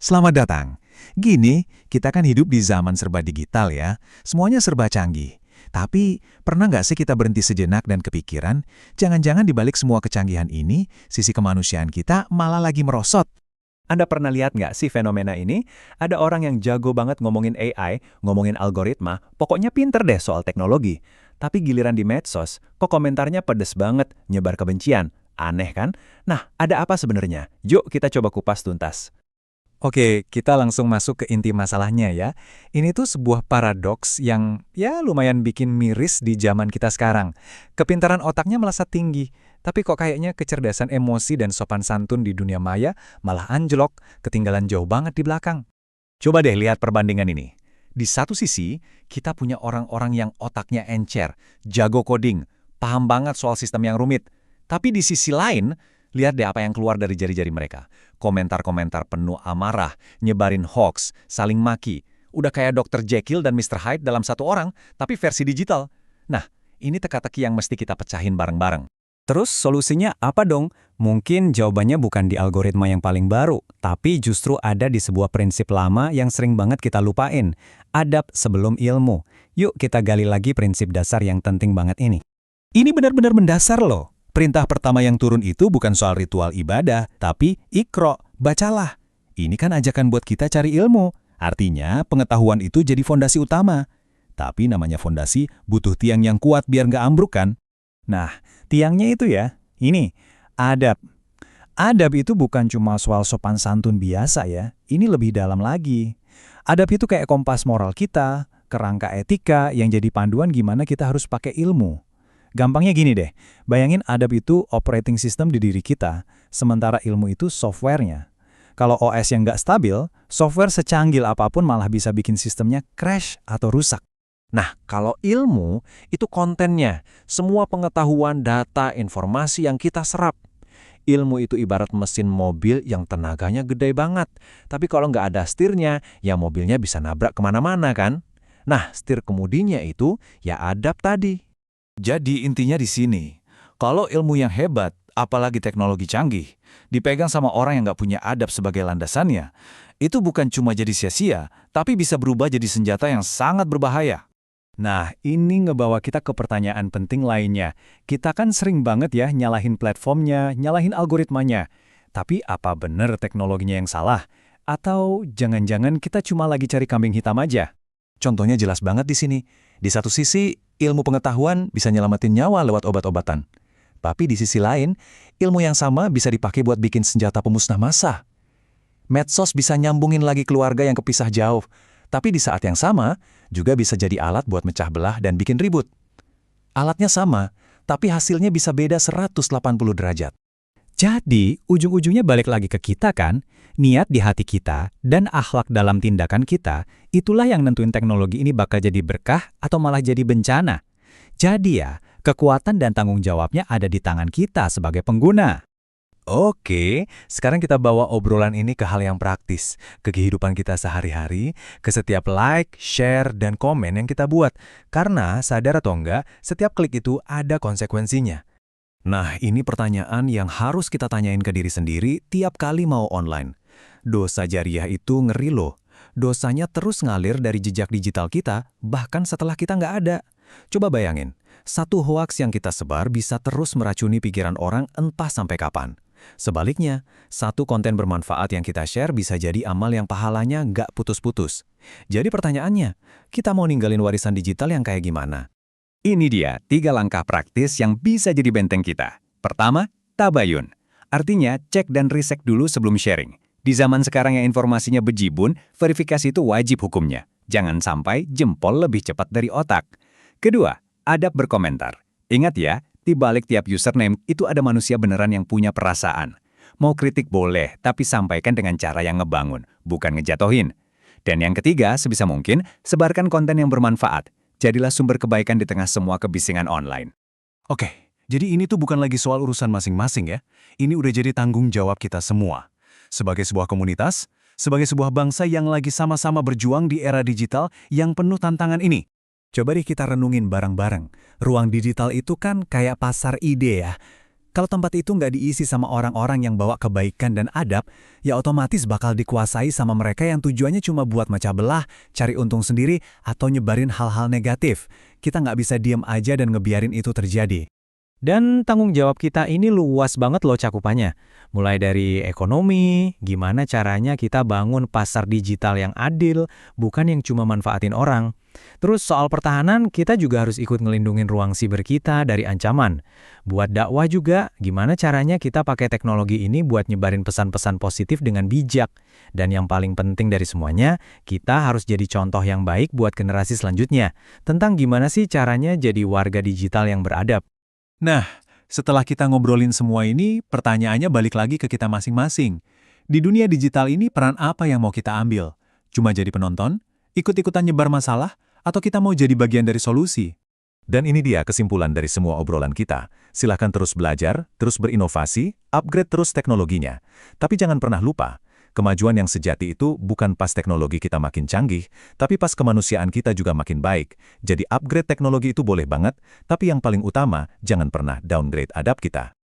Selamat datang. Gini, kita kan hidup di zaman serba digital ya. Semuanya serba canggih. Tapi, pernah nggak sih kita berhenti sejenak dan kepikiran, jangan-jangan di balik semua kecanggihan ini, sisi kemanusiaan kita malah lagi merosot? Anda pernah lihat nggak sih fenomena ini? Ada orang yang jago banget ngomongin AI, ngomongin algoritma, pokoknya pinter deh soal teknologi. Tapi giliran di medsos, kok komentarnya pedes banget, nyebar kebencian. Aneh kan? Nah, ada apa sebenarnya? Yuk kita coba kupas tuntas. Oke, kita langsung masuk ke inti masalahnya ya. Ini tuh sebuah paradoks yang ya lumayan bikin miris di zaman kita sekarang. Kepintaran otaknya melesat tinggi, tapi kok kayaknya kecerdasan emosi dan sopan santun di dunia maya malah anjlok, ketinggalan jauh banget di belakang. Coba deh lihat perbandingan ini. Di satu sisi, kita punya orang-orang yang otaknya encer, jago coding, paham banget soal sistem yang rumit. Tapi di sisi lain, lihat deh apa yang keluar dari jari-jari mereka. Komentar-komentar penuh amarah, nyebarin hoax, saling maki. Udah kayak Dr. Jekyll dan Mr. Hyde dalam satu orang, tapi versi digital. Nah, ini teka-teki yang mesti kita pecahin bareng-bareng. Terus solusinya apa dong? Mungkin jawabannya bukan di algoritma yang paling baru, tapi justru ada di sebuah prinsip lama yang sering banget kita lupain. Adab sebelum ilmu. Yuk kita gali lagi prinsip dasar yang penting banget ini. Ini benar-benar mendasar loh. Perintah pertama yang turun itu bukan soal ritual ibadah, tapi ikro, bacalah. Ini kan ajakan buat kita cari ilmu. Artinya, pengetahuan itu jadi fondasi utama. Tapi namanya fondasi butuh tiang yang kuat biar nggak ambruk kan? Nah, tiangnya itu ya, ini, adab. Adab itu bukan cuma soal sopan santun biasa ya, ini lebih dalam lagi. Adab itu kayak kompas moral kita, kerangka etika yang jadi panduan gimana kita harus pakai ilmu. Gampangnya gini deh, bayangin adab itu operating system di diri kita, sementara ilmu itu software-nya. Kalau OS yang nggak stabil, software secanggih apapun malah bisa bikin sistemnya crash atau rusak. Nah, kalau ilmu, itu kontennya. Semua pengetahuan, data, informasi yang kita serap. Ilmu itu ibarat mesin mobil yang tenaganya gede banget. Tapi kalau nggak ada setirnya, ya mobilnya bisa nabrak kemana-mana kan? Nah, setir kemudinya itu, ya adab tadi. Jadi intinya di sini, kalau ilmu yang hebat, apalagi teknologi canggih, dipegang sama orang yang nggak punya adab sebagai landasannya, itu bukan cuma jadi sia-sia, tapi bisa berubah jadi senjata yang sangat berbahaya. Nah, ini ngebawa kita ke pertanyaan penting lainnya. Kita kan sering banget ya nyalahin platformnya, nyalahin algoritmanya. Tapi apa benar teknologinya yang salah? Atau jangan-jangan kita cuma lagi cari kambing hitam aja? Contohnya jelas banget di sini. Di satu sisi, ilmu pengetahuan bisa nyelamatin nyawa lewat obat-obatan. Tapi di sisi lain, ilmu yang sama bisa dipakai buat bikin senjata pemusnah massa. Medsos bisa nyambungin lagi keluarga yang kepisah jauh. Tapi di saat yang sama, juga bisa jadi alat buat mecah belah dan bikin ribut. Alatnya sama, tapi hasilnya bisa beda 180 derajat. Jadi, ujung-ujungnya balik lagi ke kita kan, niat di hati kita dan akhlak dalam tindakan kita, itulah yang nentuin teknologi ini bakal jadi berkah atau malah jadi bencana. Jadi ya, kekuatan dan tanggung jawabnya ada di tangan kita sebagai pengguna. Oke, sekarang kita bawa obrolan ini ke hal yang praktis, ke kehidupan kita sehari-hari, ke setiap like, share, dan komen yang kita buat. Karena, sadar atau enggak, setiap klik itu ada konsekuensinya. Nah, ini pertanyaan yang harus kita tanyain ke diri sendiri tiap kali mau online. Dosa jariah itu ngeri loh. Dosanya terus ngalir dari jejak digital kita, bahkan setelah kita nggak ada. Coba bayangin, satu hoaks yang kita sebar bisa terus meracuni pikiran orang entah sampai kapan. Sebaliknya, satu konten bermanfaat yang kita share bisa jadi amal yang pahalanya nggak putus-putus. Jadi pertanyaannya, kita mau ninggalin warisan digital yang kayak gimana? Ini dia 3 langkah praktis yang bisa jadi benteng kita. Pertama, tabayun. Artinya, cek dan riset dulu sebelum sharing. Di zaman sekarang yang informasinya bejibun, verifikasi itu wajib hukumnya. Jangan sampai jempol lebih cepat dari otak. Kedua, adab berkomentar. Ingat ya, di balik tiap username itu ada manusia beneran yang punya perasaan. Mau kritik boleh, tapi sampaikan dengan cara yang ngebangun, bukan ngejatohin. Dan yang ketiga, sebisa mungkin, sebarkan konten yang bermanfaat. Jadilah sumber kebaikan di tengah semua kebisingan online. Oke, jadi ini tuh bukan lagi soal urusan masing-masing ya. Ini udah jadi tanggung jawab kita semua. Sebagai sebuah komunitas, sebagai sebuah bangsa yang lagi sama-sama berjuang di era digital yang penuh tantangan ini. Coba deh kita renungin bareng-bareng. Ruang digital itu kan kayak pasar ide ya. Kalau tempat itu nggak diisi sama orang-orang yang bawa kebaikan dan adab, ya otomatis bakal dikuasai sama mereka yang tujuannya cuma buat mecah belah, cari untung sendiri, atau nyebarin hal-hal negatif. Kita nggak bisa diem aja dan ngebiarin itu terjadi. Dan tanggung jawab kita ini luas banget loh cakupannya. Mulai dari ekonomi, gimana caranya kita bangun pasar digital yang adil, bukan yang cuma manfaatin orang. Terus soal pertahanan, kita juga harus ikut ngelindungin ruang siber kita dari ancaman. Buat dakwah juga, gimana caranya kita pakai teknologi ini buat nyebarin pesan-pesan positif dengan bijak. Dan yang paling penting dari semuanya, kita harus jadi contoh yang baik buat generasi selanjutnya. Tentang gimana sih caranya jadi warga digital yang beradab. Nah, setelah kita ngobrolin semua ini, pertanyaannya balik lagi ke kita masing-masing. Di dunia digital ini peran apa yang mau kita ambil? Cuma jadi penonton? Ikut-ikutan nyebar masalah? Atau kita mau jadi bagian dari solusi? Dan ini dia kesimpulan dari semua obrolan kita. Silahkan terus belajar, terus berinovasi, upgrade terus teknologinya. Tapi jangan pernah lupa, kemajuan yang sejati itu bukan pas teknologi kita makin canggih, tapi pas kemanusiaan kita juga makin baik. Jadi upgrade teknologi itu boleh banget, tapi yang paling utama, jangan pernah downgrade adab kita.